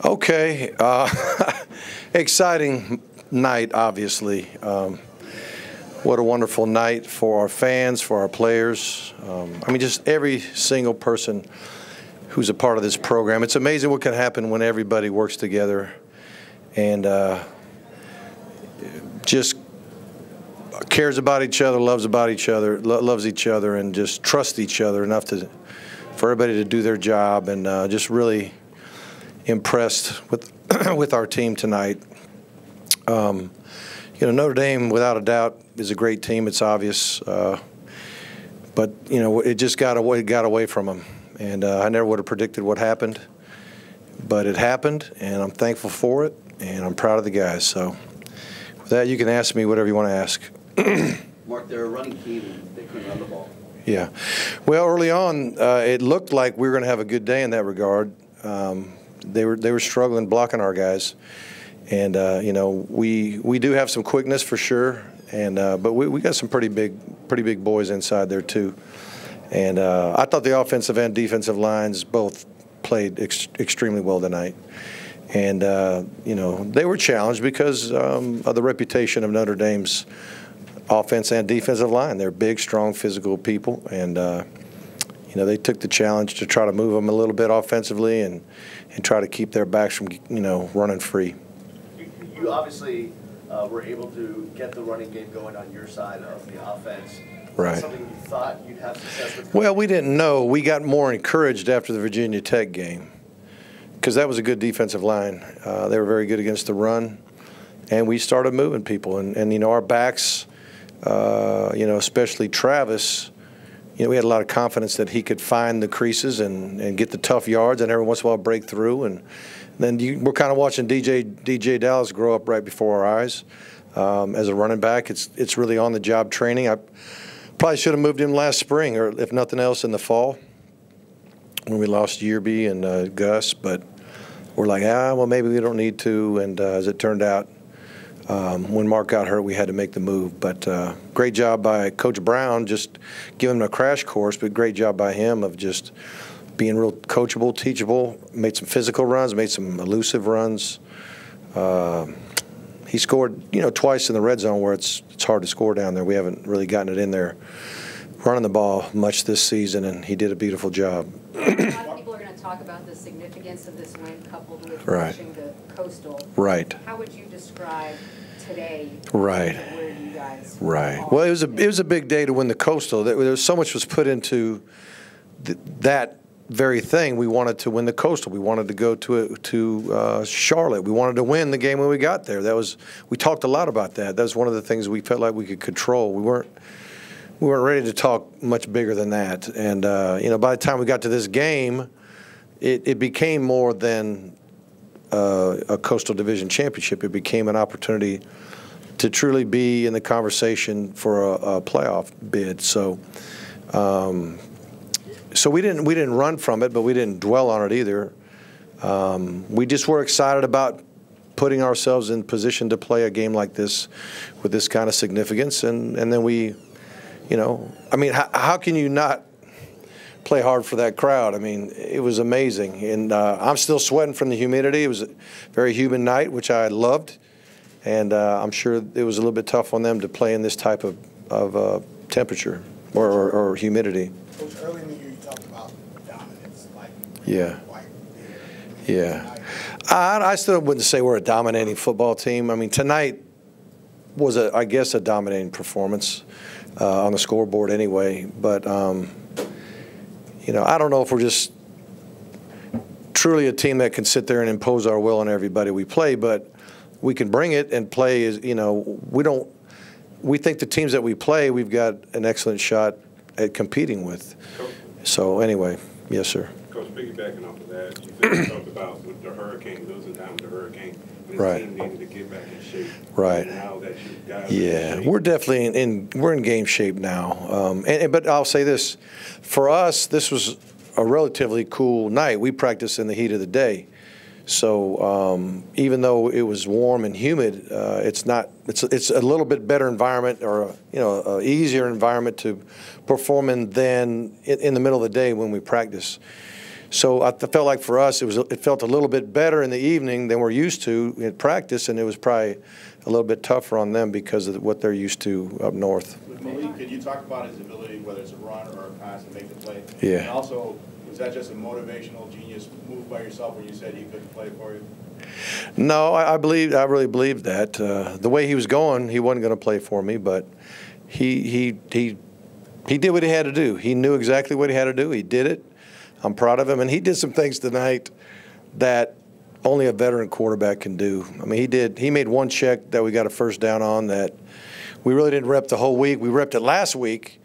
Okay, exciting night, obviously. What a wonderful night for our fans, for our players. I mean, just every single person who's a part of this program. It's amazing what can happen when everybody works together and just cares about each other, loves each other, and just trusts each other enough for everybody to do their job, and just really impressed with with our team tonight. Notre Dame, without a doubt, is a great team. It's obvious, but it just got away from them, and I never would have predicted what happened, but it happened, and I'm thankful for it, and I'm proud of the guys. So, with that, you can ask me whatever you want to ask. Mark, they're a running team, and they couldn't run the ball. Yeah, well, early on, it looked like we were going to have a good day in that regard. They were struggling blocking our guys, and we do have some quickness for sure, and but we got some pretty big boys inside there too, and I thought the offensive and defensive lines both played extremely well tonight, and they were challenged because of the reputation of Notre Dame's offense and defensive line. They're big, strong, physical people, and they took the challenge to try to move them a little bit offensively and try to keep their backs from running free. You obviously were able to get the running game going on your side of the offense. Right. Something you thought you'd have success with? Well, we didn't know. We got more encouraged after the Virginia Tech game because that was a good defensive line. They were very good against the run, and we started moving people. And our backs, especially Travis, we had a lot of confidence that he could find the creases and get the tough yards and every once in a while break through. And then we're kind of watching DJ Dallas grow up right before our eyes as a running back. It's really on-the-job training. I probably should have moved him last spring, or if nothing else, in the fall when we lost Yearby and Gus. But we're like, well, maybe we don't need to. And as it turned out, when Mark got hurt, we had to make the move. But great job by Coach Brown, just giving him a crash course, but great job by him of just being real coachable, teachable, made some physical runs, made some elusive runs. He scored, twice in the red zone where it's hard to score down there. We haven't really gotten it in there running the ball much this season, and he did a beautiful job. A lot of people are going to talk about the significance of this win coupled with pushing the Coastal. Right. How would you describe today? Right. Where you guys Well, it was a big day to win the Coastal. There was so much was put into that very thing. We wanted to win the Coastal. We wanted to go to Charlotte. We wanted to win the game when we got there. We talked a lot about that. That was one of the things we felt like we could control. We weren't ready to talk much bigger than that. And by the time we got to this game, it became more than a Coastal Division championship. It became an opportunity to truly be in the conversation for a playoff bid. So we didn't run from it, but we didn't dwell on it either. We just were excited about putting ourselves in position to play a game like this with this kind of significance, and then we, how can you not play hard for that crowd? I mean, it was amazing, and I'm still sweating from the humidity. It was a very humid night, which I loved, and I'm sure it was a little bit tough on them to play in this type of temperature or humidity. Coach, early in the year you talked about dominance, I still wouldn't say we're a dominating football team. I mean, tonight was, I guess, a dominating performance on the scoreboard anyway, but I don't know if we're just truly a team that can sit there and impose our will on everybody we play, but we can bring it and play. We think the teams that we play, we've got an excellent shot at competing with. Coach, so anyway, yes, sir. Coach, piggybacking off of that, you talked about with the hurricane, losing time with the hurricane, and the team needed to get back in shape. Right. And now that you guys are in shape. We're definitely we're in game shape now. But I'll say this, for us, this was a relatively cool night. We practiced in the heat of the day. So even though it was warm and humid, it's a little bit better environment, or a easier environment to perform in than in the middle of the day when we practice. So I felt like for us, it felt a little bit better in the evening than we're used to in practice, and it was probably a little bit tougher on them because of what they're used to up north. With Malik, could you talk about his ability, whether it's a run or a pass, to make the play? Yeah. And also, was that just a motivational genius move by yourself when you said he couldn't play for you? No, I really believed that. The way he was going, he wasn't going to play for me, but he did what he had to do. He knew exactly what he had to do. He did it. I'm proud of him, and he did some things tonight that only a veteran quarterback can do. I mean, he made one check that we got a first down on that we really didn't rep the whole week. We repped it last week,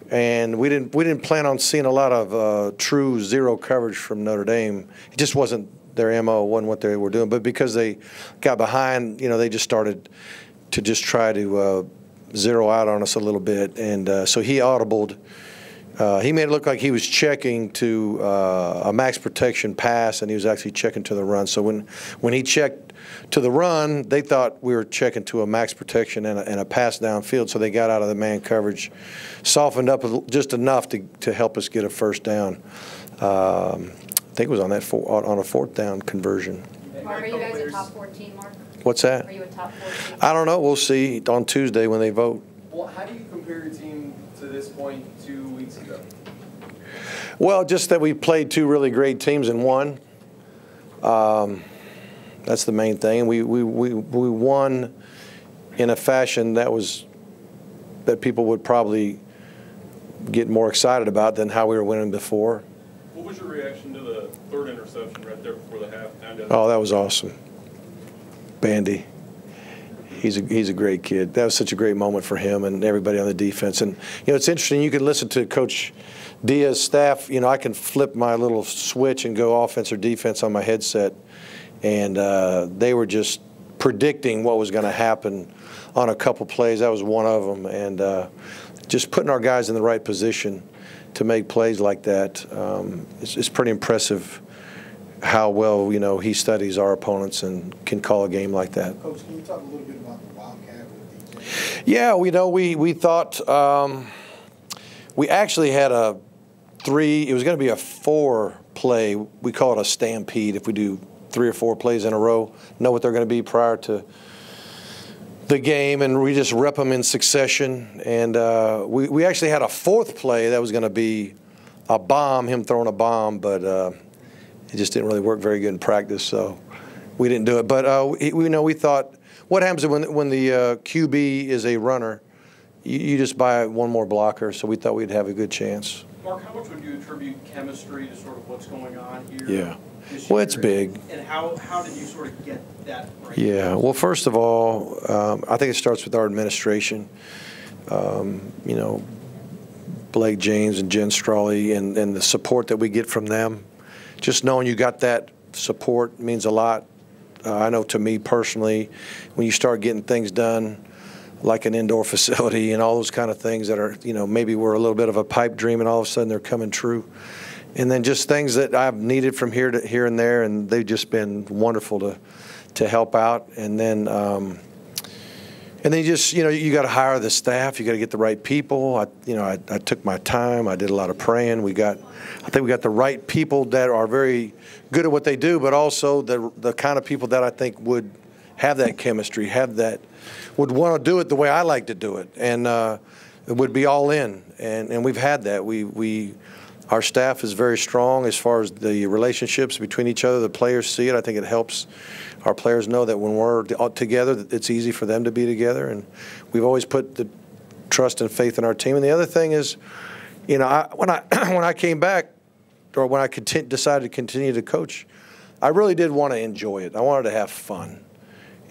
and we didn't plan on seeing a lot of true zero coverage from Notre Dame. It just wasn't their MO, wasn't what they were doing. But because they got behind, they just started to just try to zero out on us a little bit, and so he audibled. He made it look like he was checking to a max protection pass, and he was actually checking to the run. So when he checked to the run, they thought we were checking to a max protection and a pass downfield. So they got out of the man coverage, softened up just enough to help us get a first down. I think it was on a fourth down conversion. Mark, are you guys a top 14, Mark? What's that? Are you a top 14? I don't know. We'll see on Tuesday when they vote. Well, how do you compare your team to this point 2 weeks ago? Well, just that we played two really great teams and won. That's the main thing. We won in a fashion that people would probably get more excited about than how we were winning before. What was your reaction to the third interception right there before the half? Oh, that was awesome. Bandy. He's a great kid. That was such a great moment for him and everybody on the defense. And, it's interesting. You can listen to Coach Diaz's staff. I can flip my little switch and go offense or defense on my headset. And they were just predicting what was going to happen on a couple plays. That was one of them. And just putting our guys in the right position to make plays like that, it's pretty impressive how well, he studies our opponents and can call a game like that. Coach, can you talk a little bit about the Wildcat with DJ? Yeah, we thought we actually had it was going to be a 4-play. We call it a stampede if we do 3 or 4 plays in a row, know what they're going to be prior to the game, and we just rep them in succession. And we actually had a 4th play that was going to be a bomb, him throwing a bomb, but it just didn't really work very good in practice, so we didn't do it. But we thought, what happens when the QB is a runner? You just buy one more blocker, so we thought we'd have a good chance. Mark, how much would you attribute chemistry to sort of what's going on here? Yeah. This Well, year? it's big. And how did you sort of get that right? Yeah. Well, first of all, I think it starts with our administration. Blake James and Jen Strawley and the support that we get from them. Just knowing you got that support means a lot. I know to me personally, when you start getting things done, like an indoor facility and all those kind of things that are, maybe were a little bit of a pipe dream and all of a sudden they're coming true. And then just things that I've needed from here and there, and they've just been wonderful to help out. And then you just, you got to hire the staff. You got to get the right people. I took my time. I did a lot of praying. I think we got the right people that are very good at what they do, but also the kind of people that I think would have that chemistry, would want to do it the way I like to do it, and it would be all in. And we've had that. Our staff is very strong as far as the relationships between each other. The players see it. I think it helps our players know that when we're all together, it's easy for them to be together. And we've always put the trust and faith in our team. And the other thing is, when I came back, or when I decided to continue to coach, I really did want to enjoy it. I wanted to have fun.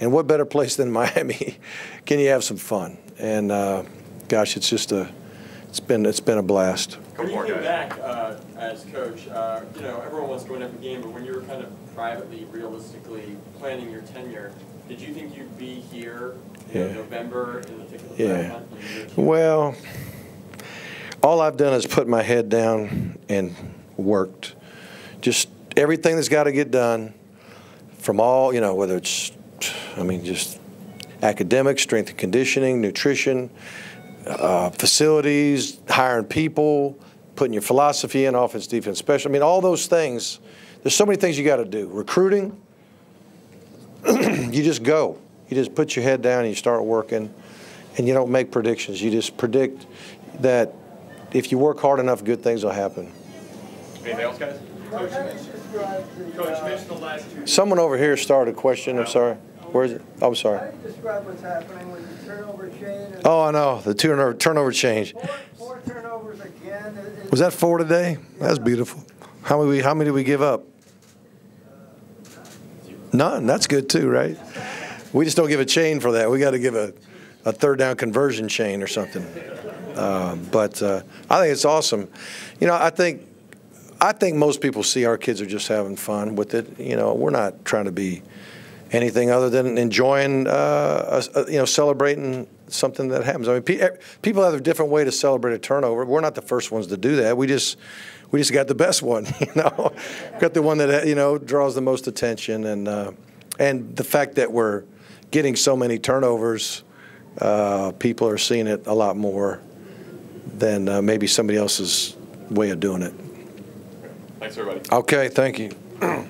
And what better place than Miami can you have some fun? And gosh, it's been a blast. When you came back as coach, everyone wants to win every game, but when you were kind of privately, realistically planning your tenure, did you think you'd be here in November in the thick of the draft? Well, all I've done is put my head down and worked. Just everything that's got to get done from all, whether it's, just academics, strength and conditioning, nutrition, facilities, hiring people, putting your philosophy in, offense, defense, special. I mean, all those things. There's so many things you got to do. Recruiting, you just go. You just put your head down and you start working, and you don't make predictions. You just predict that if you work hard enough, good things will happen. Anything else, guys? Coach, you mentioned the last two. Someone over here started a question. I'm sorry. Where is it? I'm sorry. How do you describe what's happening with the turnover chain? Oh, I know. The turnover change. Four turnovers again. Was that 4 today? That's beautiful. How many did we give up? None. That's good too, right? We just don't give a chain for that. We got to give a third down conversion chain or something. But I think it's awesome. You know, I think most people see our kids are just having fun with it. You know, we're not trying to be anything other than enjoying, celebrating something that happens. I mean, people have a different way to celebrate a turnover. We're not the first ones to do that. We just got the best one, got the one that draws the most attention, and the fact that we're getting so many turnovers, people are seeing it a lot more than maybe somebody else's way of doing it. Thanks, everybody. Okay, thank you.